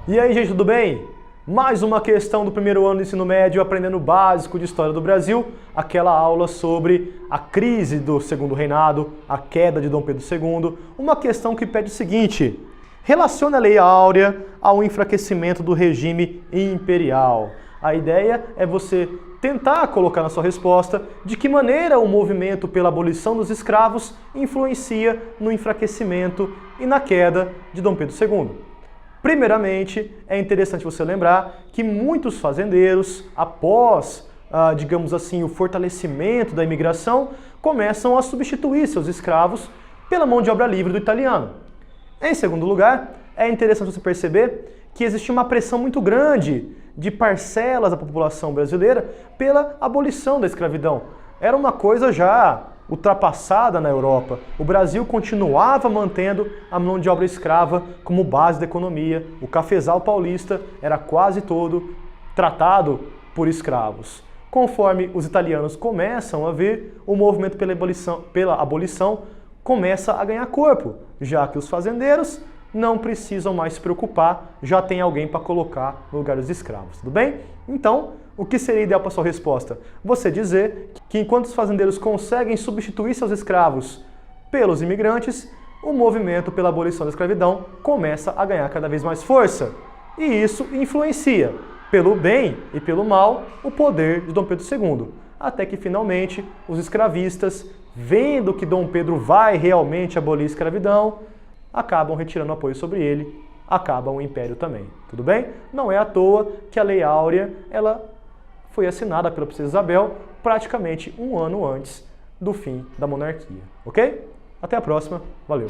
E aí, gente, tudo bem? Mais uma questão do primeiro ano do ensino médio, aprendendo o básico de história do Brasil, aquela aula sobre a crise do Segundo Reinado, a queda de Dom Pedro II, uma questão que pede o seguinte: relacione a Lei Áurea ao enfraquecimento do regime imperial. A ideia é você tentar colocar na sua resposta de que maneira o movimento pela abolição dos escravos influencia no enfraquecimento e na queda de Dom Pedro II. Primeiramente, é interessante você lembrar que muitos fazendeiros, após, digamos assim, o fortalecimento da imigração, começam a substituir seus escravos pela mão de obra livre do italiano. Em segundo lugar, é interessante você perceber que existe uma pressão muito grande de parcelas da população brasileira pela abolição da escravidão. Era uma coisa já ultrapassada na Europa. O Brasil continuava mantendo a mão de obra escrava como base da economia. O cafezal paulista era quase todo tratado por escravos. Conforme os italianos começam a ver, o movimento pela abolição começa a ganhar corpo, já que os fazendeiros não precisam mais se preocupar, já tem alguém para colocar no lugar dos escravos, tudo bem? Então, o que seria ideal para sua resposta? Você dizer que enquanto os fazendeiros conseguem substituir seus escravos pelos imigrantes, o movimento pela abolição da escravidão começa a ganhar cada vez mais força. E isso influencia, pelo bem e pelo mal, o poder de Dom Pedro II. Até que finalmente os escravistas, vendo que Dom Pedro vai realmente abolir a escravidão, acabam retirando apoio sobre ele, acabam o império também, tudo bem? Não é à toa que a Lei Áurea ela foi assinada pela princesa Isabel praticamente um ano antes do fim da monarquia, ok? Até a próxima, valeu!